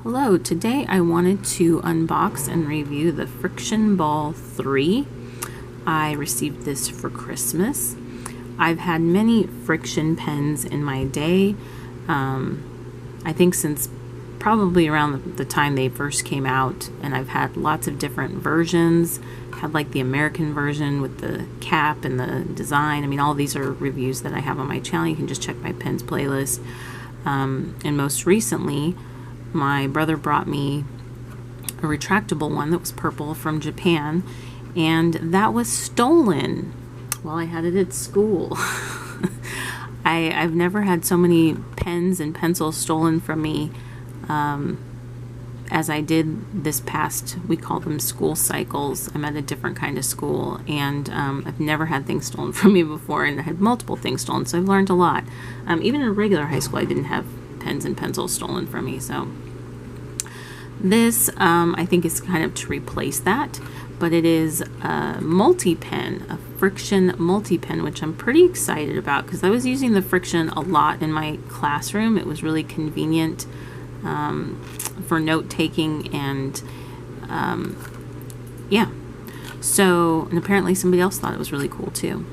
Hello, today I wanted to unbox and review the Frixion Ball 3. I received this for Christmas. I've had many Frixion pens in my day, I think since probably around the time they first came out, and I've had lots of different versions. Had like the American version with the cap and the design. I mean, all these are reviews that I have on my channel. You can just check my pens playlist. And most recently, my brother brought me a retractable one that was purple from Japan, and that was stolen while I had it at school. I've never had so many pens and pencils stolen from me as I did this past, we call them school cycles. I'm at a different kind of school, and I've never had things stolen from me before, and I had multiple things stolen, so I've learned a lot. Even in a regular high school, I didn't have pens and pencils stolen from me, so this I think is kind of to replace that, but it is a multi-pen, a Frixion multi-pen, which I'm pretty excited about because I was using the Frixion a lot in my classroom. It was really convenient for note-taking, and yeah, so, and apparently somebody else thought it was really cool too.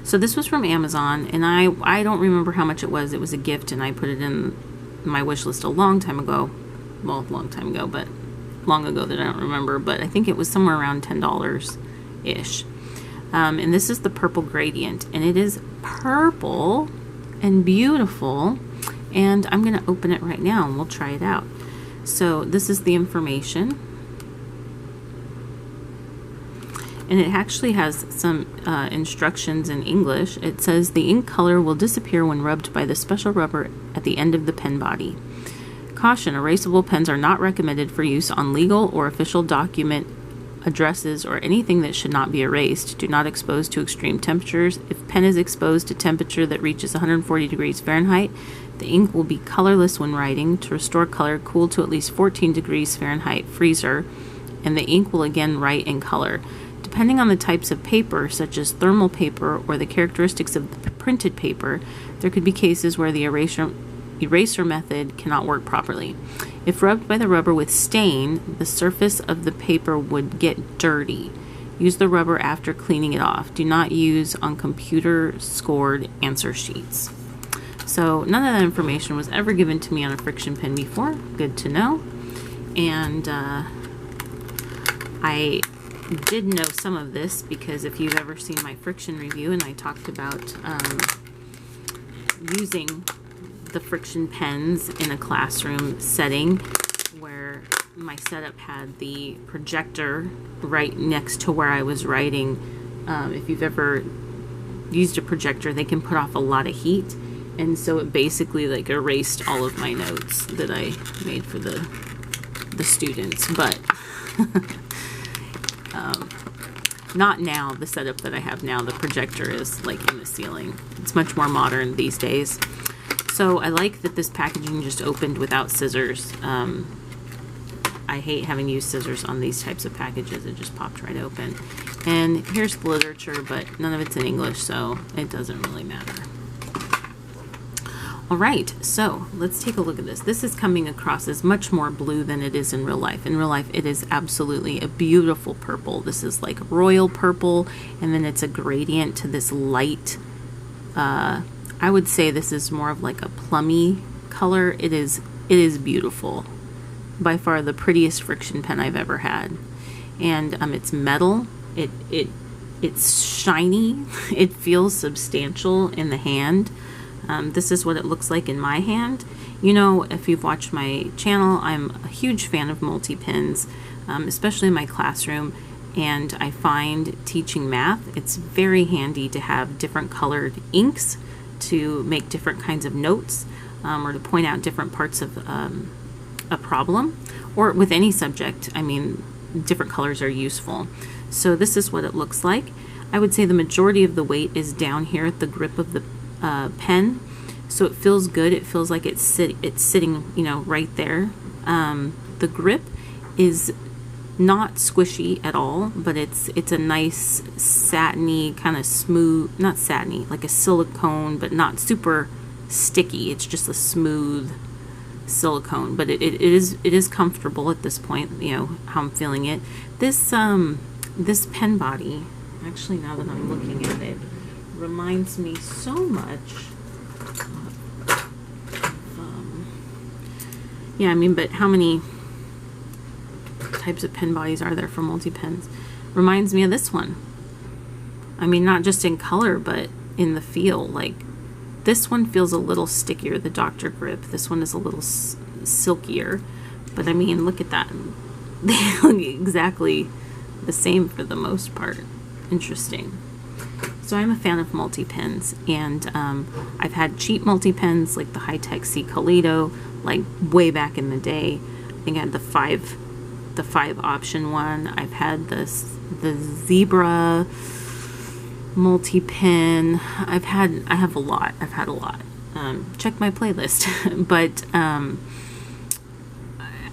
So this was from Amazon, and I don't remember how much it was. It was a gift, and I put it in my wish list a long time ago. Well, long time ago, but long ago that I don't remember, but I think it was somewhere around $10-ish. And this is the purple gradient, and it is purple and beautiful, and I'm going to open it right now and we'll try it out. So this is the information, and it actually has some instructions in English. It says the ink color will disappear when rubbed by the special rubber at the end of the pen body. Caution, erasable pens are not recommended for use on legal or official document addresses or anything that should not be erased. Do not expose to extreme temperatures. If pen is exposed to temperature that reaches 140 degrees Fahrenheit, the ink will be colorless when writing. To restore color, cool to at least 14 degrees Fahrenheit freezer, and the ink will again write in color. Depending on the types of paper, such as thermal paper or the characteristics of the printed paper, there could be cases where the eraser method cannot work properly. If rubbed by the rubber with stain, the surface of the paper would get dirty. Use the rubber after cleaning it off. Do not use on computer scored answer sheets. So none of that information was ever given to me on a Frixion pen before. Good to know. And I did know some of this because if you've ever seen my Frixion review, and I talked about using the Frixion pens in a classroom setting where my setup had the projector right next to where I was writing. If you've ever used a projector, they can put off a lot of heat, and so it basically like erased all of my notes that I made for the students, but not now. The setup that I have now, the projector is like in the ceiling. It's much more modern these days. So I like that this packaging just opened without scissors. I hate having used scissors on these types of packages. It just popped right open. And here's the literature, but none of it's in English, so it doesn't really matter. Alright, so let's take a look at this. This is coming across as much more blue than it is in real life. In real life, it is absolutely a beautiful purple. This is like royal purple, and then it's a gradient to this light, I would say this is more of like a plummy color. It is beautiful. By far the prettiest Frixion pen I've ever had. And it's metal. It's shiny. It feels substantial in the hand. This is what it looks like in my hand. You know, if you've watched my channel, I'm a huge fan of multi-pens, especially in my classroom. And I find teaching math, it's very handy to have different colored inks to make different kinds of notes, or to point out different parts of a problem, or with any subject. I mean, different colors are useful. So this is what it looks like. I would say the majority of the weight is down here at the grip of the pen, so it feels good. It feels like it's sitting, you know, right there. The grip is not squishy at all, but it's a nice satiny kind of smooth, not satiny, like a silicone, but not super sticky. It's just a smooth silicone, but it is comfortable at this point, you know, how I'm feeling it. This this pen body, actually, now that I'm looking at it, reminds me so much yeah, I mean, but how many types of pen bodies are there for multi-pens? Reminds me of this one. I mean, not just in color, but in the feel. Like, this one feels a little stickier, the Dr. Grip. This one is a little silkier. But I mean, look at that. They look exactly the same for the most part. Interesting. So I'm a fan of multi-pens, and I've had cheap multi-pens like the High-Tech C Kaleido, like way back in the day. I think I had the five option one. I've had the Zebra multi-pen. I have a lot. I've had a lot. Check my playlist. But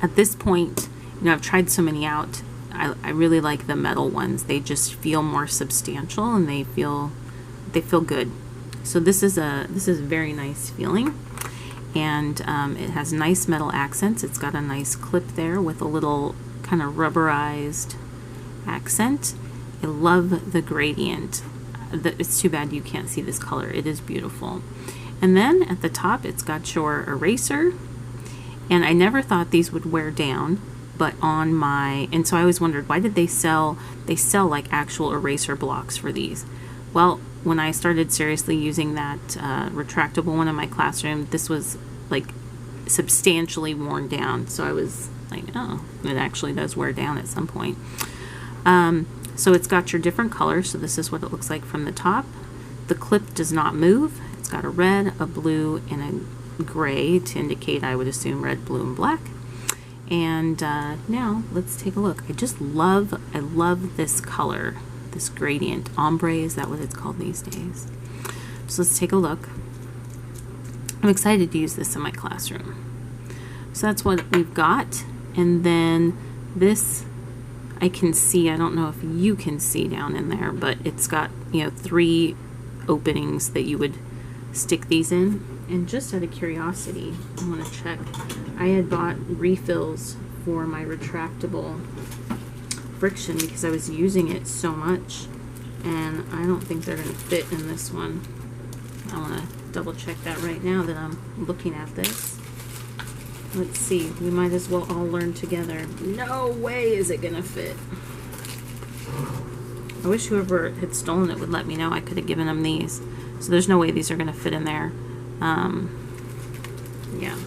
at this point, you know, I've tried so many out. I really like the metal ones. They just feel more substantial, and they feel good. So this is very nice feeling, and it has nice metal accents. It's got a nice clip there with a little kind of rubberized accent. I love the gradient. It's too bad you can't see this color. It is beautiful. And then at the top, it's got your eraser, and I never thought these would wear down. But on my, and so I always wondered, why did they sell like actual eraser blocks for these? Well, when I started seriously using that retractable one in my classroom, this was like substantially worn down. So I was like, oh, it actually does wear down at some point. So it's got your different colors. So this is what it looks like from the top. The clip does not move. It's got a red, a blue, and a gray to indicate, I would assume, red, blue, and black. And now let's take a look. I love this color, this gradient. Ombre, is that what it's called these days? So let's take a look. I'm excited to use this in my classroom. So that's what we've got. And then this, I can see, I don't know if you can see down in there, but it's got, you know, 3 openings that you would stick these in. And just out of curiosity, I want to check. I had bought refills for my retractable Frixion because I was using it so much, and I don't think they're going to fit in this one. I want to double check that right now that I'm looking at this. Let's see. We might as well all learn together. No way is it going to fit. I wish whoever had stolen it would let me know. I could have given them these. So there's no way these are going to fit in there. Yeah.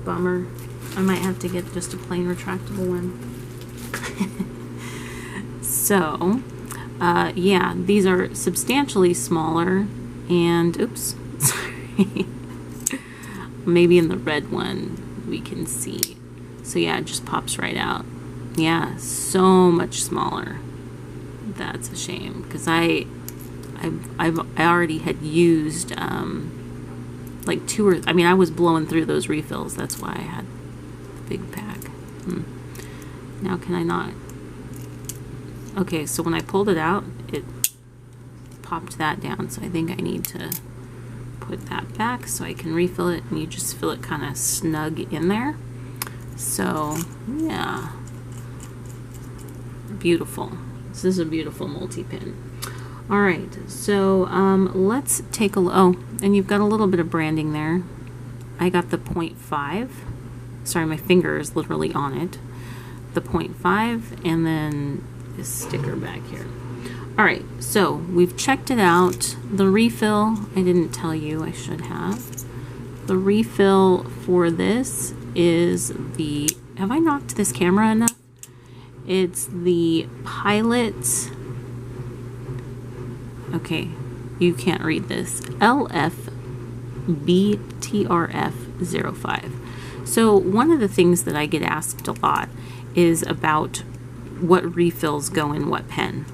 Bummer. I might have to get just a plain retractable one. So, yeah, these are substantially smaller, and, oops, sorry. Maybe in the red one we can see. So yeah, it just pops right out. Yeah, so much smaller. That's a shame, because I already had used like 2 or, I mean, I was blowing through those refills. That's why I had the big pack. Now can I not? Okay, so when I pulled it out, it popped that down. So I think I need to put that back so I can refill it, and you just feel it kind of snug in there. So yeah, beautiful. This is a beautiful multi-pin. All right, so let's take a look. Oh, and you've got a little bit of branding there. I got the 0.5. Sorry, my finger is literally on it. The 0.5, and then this sticker back here. All right, so we've checked it out. The refill, I didn't tell you, I should have. The refill for this is the, have I knocked this camera enough? It's the Pilot, okay, you can't read this, LFBTRF05. So one of the things that I get asked a lot is about what refills go in what pen,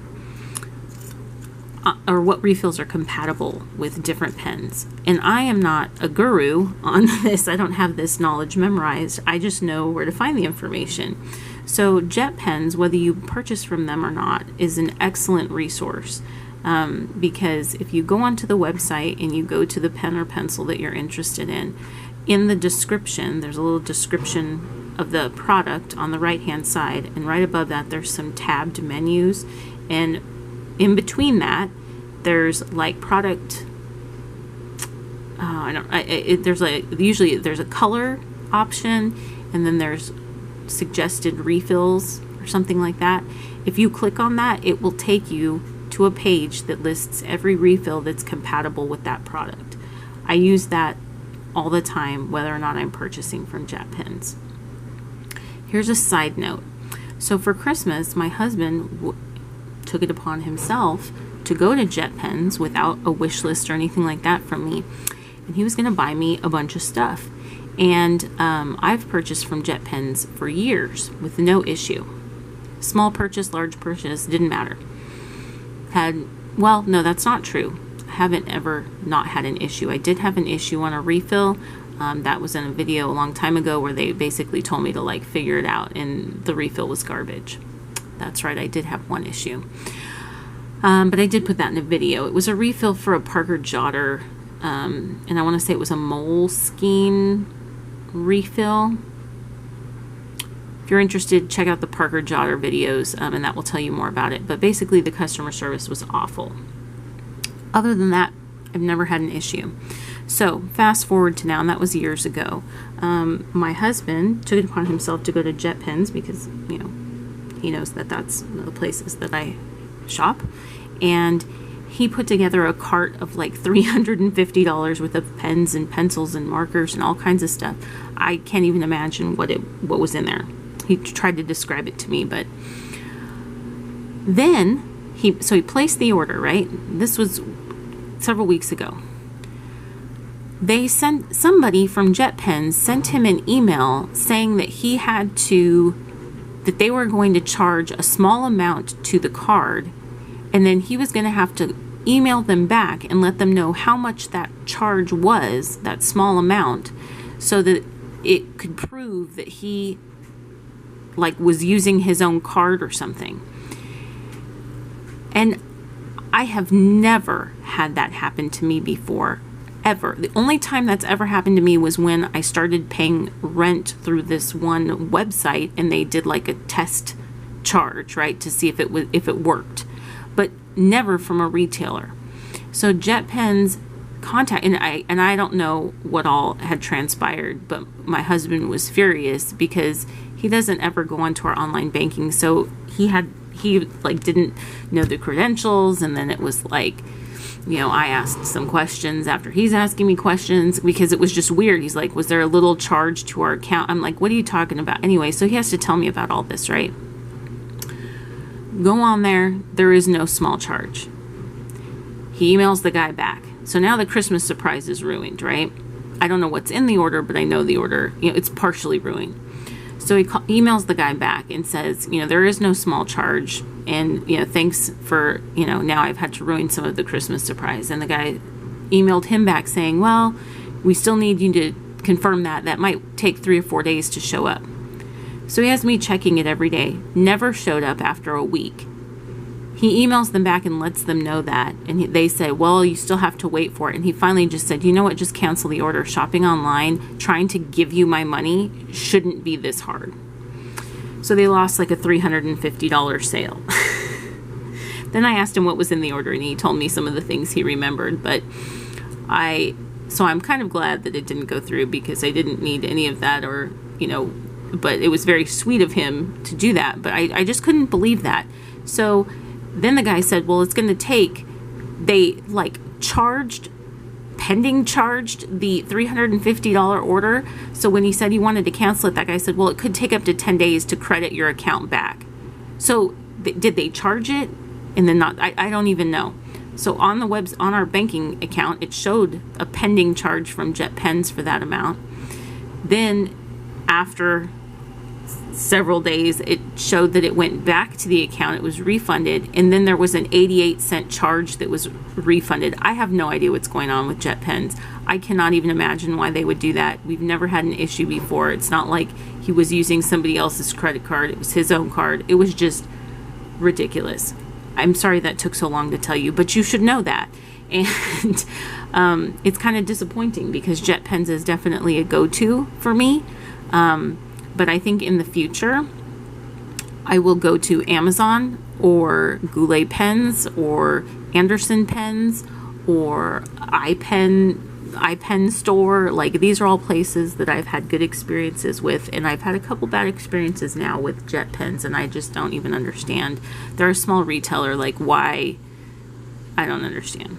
or what refills are compatible with different pens. And I am not a guru on this. I don't have this knowledge memorized. I just know where to find the information. So Jet pens, whether you purchase from them or not, is an excellent resource. because if you go onto the website and you go to the pen or pencil that you're interested in the description, there's a little description of the product on the right hand side, and right above that there's some tabbed menus, and in between that there's like product, usually there's a color option, and then there's suggested refills or something like that. If you click on that, it will take you to a page that lists every refill that's compatible with that product. I use that all the time, whether or not I'm purchasing from Jet Pens. Here's a side note. So for Christmas, my husband took it upon himself to go to Jet Pens without a wish list or anything like that from me. And he was going to buy me a bunch of stuff. And I've purchased from Jet Pens for years with no issue. Small purchase, large purchase, didn't matter. Well, no, that's not true. I haven't ever not had an issue. I did have an issue on a refill. That was in a video a long time ago where they basically told me to like figure it out, and the refill was garbage. That's right, I did have one issue. But I did put that in a video. It was a refill for a Parker Jotter, and I want to say it was a Moleskine refill. If you're interested, check out the Parker Jotter videos, and that will tell you more about it. But basically, the customer service was awful. Other than that, I've never had an issue. So fast forward to now, and that was years ago. My husband took it upon himself to go to Jet Pens because, you know, he knows that that's one of the places that I shop. And he put together a cart of like $350 worth of pens and pencils and markers and all kinds of stuff. I can't even imagine what was in there. He tried to describe it to me, but then he placed the order, right? That was several weeks ago. Somebody from Jet Pens sent him an email saying that that they were going to charge a small amount to the card, and then he was going to have to email them back and let them know how much that charge was, that small amount, so that it could prove that he was using his own card or something. And I have never had that happen to me before, ever. The only time that's ever happened to me was when I started paying rent through this one website, and they did like a test charge, right, to see if it worked, but never from a retailer. So Jet Pens and I don't know what all had transpired, but my husband was furious because he doesn't ever go onto our online banking, so he didn't know the credentials, and then it was like, you know, I asked some questions after he's asking me questions because it was just weird. He's like, was there a little charge to our account? I'm like, what are you talking about? Anyway, so he has to tell me about all this, right? Go on there is no small charge. He emails the guy back. So now the Christmas surprise is ruined, right? I don't know what's in the order, but I know the order, you know, it's partially ruined. So he emails the guy back and says, you know, there is no small charge, and, you know, thanks for, you know, now I've had to ruin some of the Christmas surprise. And the guy emailed him back saying, well, we still need you to confirm that. That might take 3 or 4 days to show up. So he has me checking it every day. Never showed up after a week. He emails them back and lets them know that. And they say, well, you still have to wait for it. And he finally just said, you know what, just cancel the order. Shopping online, trying to give you my money shouldn't be this hard. So they lost like a $350 sale. Then I asked him what was in the order, and he told me some of the things he remembered. But so I'm kind of glad that it didn't go through, because I didn't need any of that, or, you know, but it was very sweet of him to do that. But I just couldn't believe that. So then the guy said, well, it's going to take, they pending charged the $350 order. So when he said he wanted to cancel it, that guy said, well, it could take up to 10 days to credit your account back. So did they charge it? And then I don't even know. So on our banking account, it showed a pending charge from Jet Pens for that amount. Then after several days, it showed that it went back to the account. It was refunded, and then there was an 88-cent charge that was refunded. I have no idea what's going on with Jet Pens. I cannot even imagine why they would do that. We've never had an issue before. It's not like he was using somebody else's credit card. It was his own card. It was just ridiculous. I'm sorry that took so long to tell you, but you should know that. And it's kind of disappointing because jet pens is definitely a go-to for me. But I think in the future, I will go to Amazon or Goulet Pens or Anderson Pens or iPen store. Like, these are all places that I've had good experiences with, and I've had a couple bad experiences now with jet pens, and I just don't even understand. They're a small retailer, like, why? I don't understand.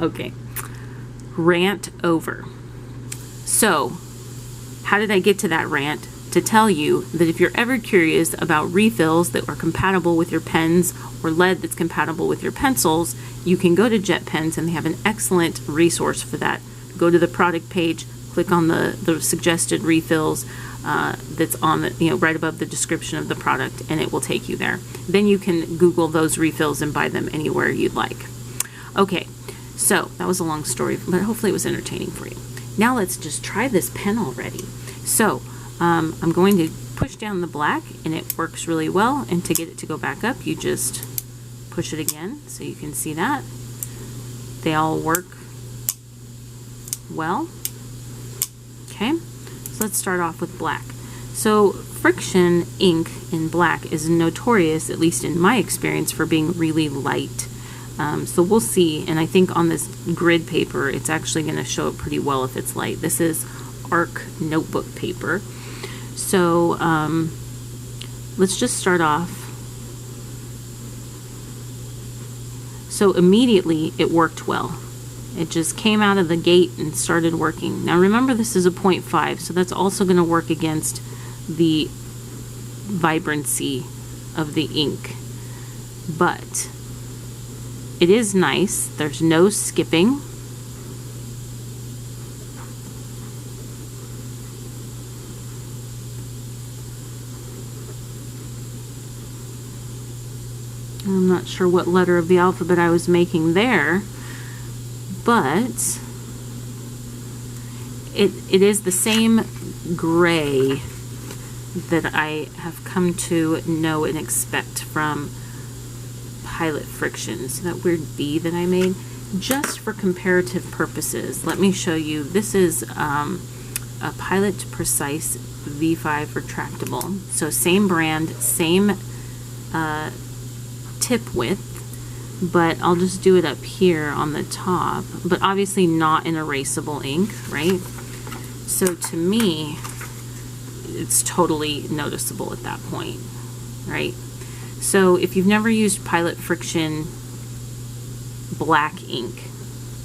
Okay, rant over. So, how did I get to that rant? To tell you that if you're ever curious about refills that are compatible with your pens or lead that's compatible with your pencils, you can go to Jet Pens, and they have an excellent resource for that. Go to the product page, click on the suggested refills that's on the, right above the description of the product, and it will take you there. Then you can Google those refills and buy them anywhere you'd like. Okay, so that was a long story, but hopefully it was entertaining for you. Now let's just try this pen already. So I'm going to push down the black, and it works really well. And to get it to go back up, you just push it again, so you can see that. They all work well. Okay, so let's start off with black. So Frixion ink in black is notorious, at least in my experience, for being really light. So we'll see, and I think on this grid paper, it's actually going to show it pretty well if it's light. This is Arc notebook paper. So let's just start off. So immediately it worked well. It just came out of the gate and started working. Now remember, this is a 0.5, so that's also going to work against the vibrancy of the ink. But it is nice. There's no skipping. I'm not sure what letter of the alphabet I was making there, but it is the same gray that I have come to know and expect from Pilot Frixion. So that weird B that I made, just for comparative purposes, let me show you. This is a Pilot Precise V5 retractable. So same brand, same tip width, but I'll just do it up here on the top, but obviously not an erasable ink, right? So to me, it's totally noticeable at that point, right? So if you've never used Pilot Frixion black ink,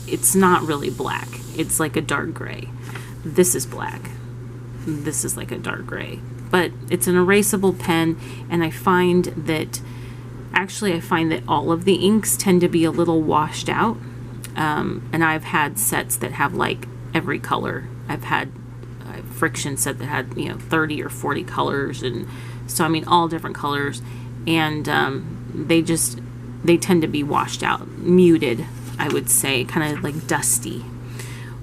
it's not really black. It's like a dark gray. This is black. This is like a dark gray. But it's an erasable pen, and I find that all of the inks tend to be a little washed out. And I've had sets that have like every color. I've had a Frixion set that had 30 or 40 colors, and so I mean all different colors, and they tend to be washed out, muted, I would say, kind of like dusty.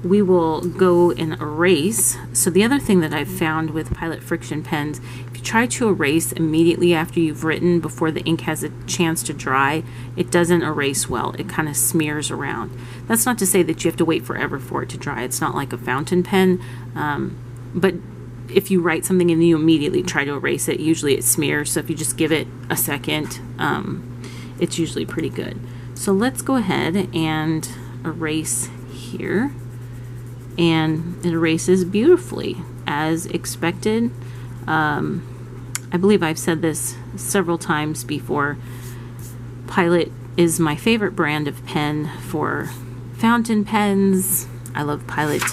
We will go and erase. So the other thing that I've found with Pilot Frixion pens, if you try to erase immediately after you've written, before the ink has a chance to dry, it doesn't erase well. It kind of smears around. That's not to say that you have to wait forever for it to dry. It's not like a fountain pen, but if you write something and you immediately try to erase it, usually it smears. So if you just give it a second, it's usually pretty good. So let's go ahead and erase here. And it erases beautifully, as expected. I believe I've said this several times before. Pilot is my favorite brand of pen for fountain pens. I love Pilot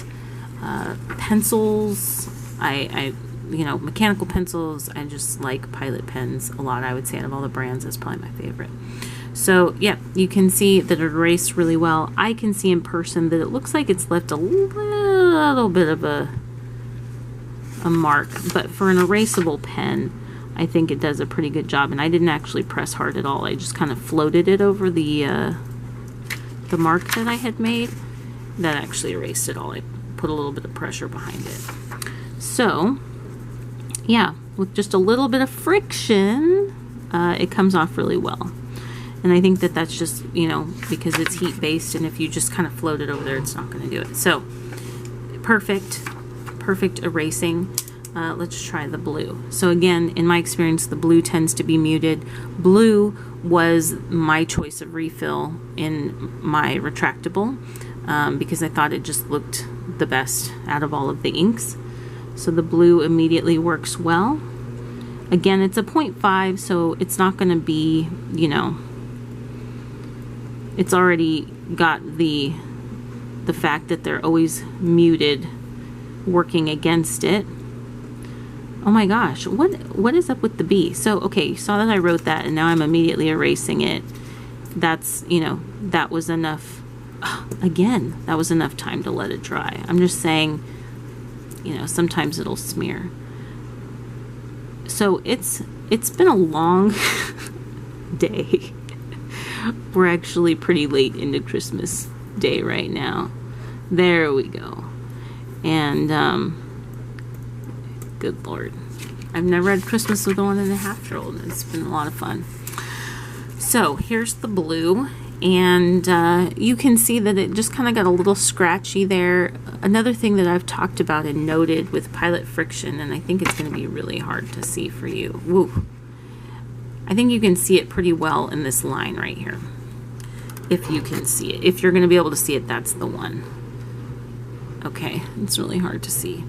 pencils. Mechanical pencils. I just like Pilot pens a lot. I would say out of all the brands, that's probably my favorite. So yeah, you can see that it erased really well. I can see in person that it looks like it's left a little bit of a mark, but for an erasable pen, I think it does a pretty good job. And I didn't actually press hard at all. I just kind of floated it over the mark that I had made. That actually erased it all. I put a little bit of pressure behind it. So yeah, with just a little bit of friction, it comes off really well. And I think that that's just, you know, because it's heat based, and if you just kind of float it over there, it's not going to do it. So perfect erasing. Let's try the blue. So again, in my experience, the blue tends to be muted. Blue was my choice of refill in my retractable because I thought it just looked the best out of all of the inks. So the blue immediately works well. Again, it's a 0.5, so it's not going to be, you know, it's already got the fact that they're always muted working against it. Oh my gosh, what is up with the B? So, okay, you saw that I wrote that, and now I'm immediately erasing it. That's, you know, that was enough. Again, that was enough time to let it dry. I'm just saying, you know, sometimes it'll smear. So it's been a long day. We're actually pretty late into Christmas Day right now. There we go. And good Lord, I've never had Christmas with a 1.5-year-old. It's been a lot of fun. So here's the blue, and you can see that it just kind of got a little scratchy there. Another thing that I've talked about and noted with Pilot Frixion, and I think it's going to be really hard to see for you. Woo. I think you can see it pretty well in this line right here. If you can see it. If you're going to be able to see it, that's the one. Okay, it's really hard to see.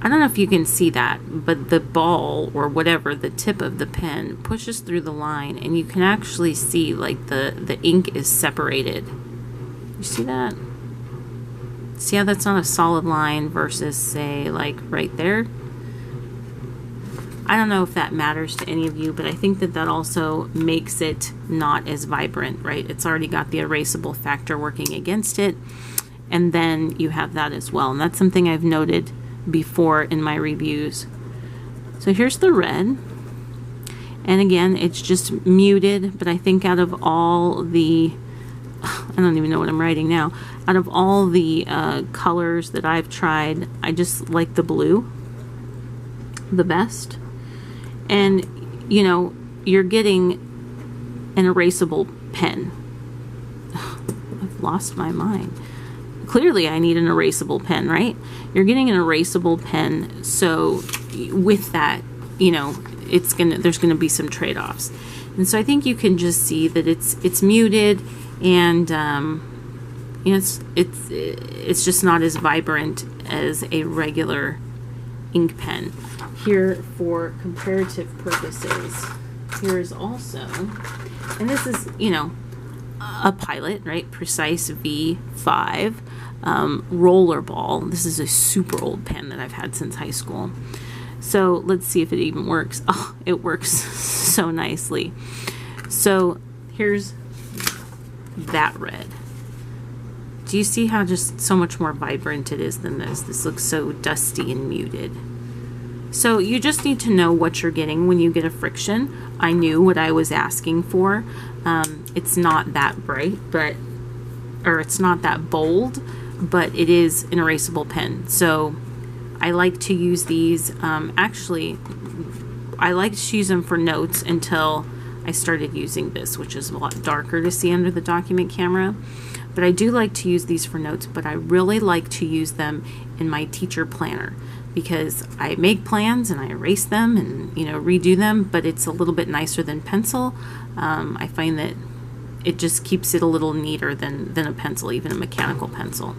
I don't know if you can see that, but the ball or whatever, the tip of the pen pushes through the line, and you can actually see like the ink is separated. You see that? See how that's not a solid line versus, say, like right there? I don't know if that matters to any of you, but I think that that also makes it not as vibrant, right? It's already got the erasable factor working against it, and then you have that as well. And that's something I've noted before in my reviews. So here's the red. And again, it's just muted, but I think out of all the, I don't even know what I'm writing now, out of all the colors that I've tried, I just like the blue the best. And, you know, you're getting an erasable pen. I've lost my mind. Clearly I need an erasable pen, right? You're getting an erasable pen, so with that, you know, there's gonna be some trade-offs. And so I think you can just see that it's muted, and you know, it's just not as vibrant as a regular ink pen. Here, for comparative purposes, here is also, and this is, you know, a Pilot, right? Precise V5 rollerball. This is a super old pen that I've had since high school. So let's see if it even works. Oh, it works so nicely. So here's that red. Do you see how just so much more vibrant it is than this? This looks so dusty and muted. So you just need to know what you're getting when you get a Frixion. I knew what I was asking for. It's not that bright, or it's not that bold, but it is an erasable pen. So I like to use these. Actually, I liked to use them for notes until I started using this, which is a lot darker to see under the document camera. But I do like to use these for notes, but I really like to use them in my teacher planner, because I make plans and I erase them and, you know, redo them, but it's a little bit nicer than pencil. I find that it just keeps it a little neater than a pencil, even a mechanical pencil.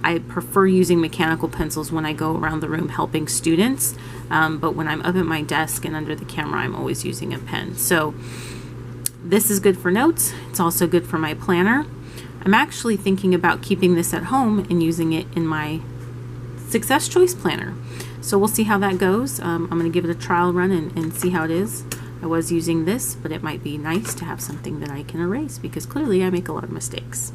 I prefer using mechanical pencils when I go around the room helping students, but when I'm up at my desk and under the camera, I'm always using a pen. So this is good for notes. It's also good for my planner. I'm actually thinking about keeping this at home and using it in my Success Choice Planner. So we'll see how that goes. I'm going to give it a trial run and see how it is. I was using this, but it might be nice to have something that I can erase, because clearly I make a lot of mistakes.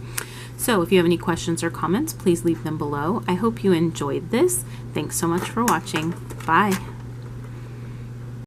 So if you have any questions or comments, please leave them below. I hope you enjoyed this. Thanks so much for watching. Bye.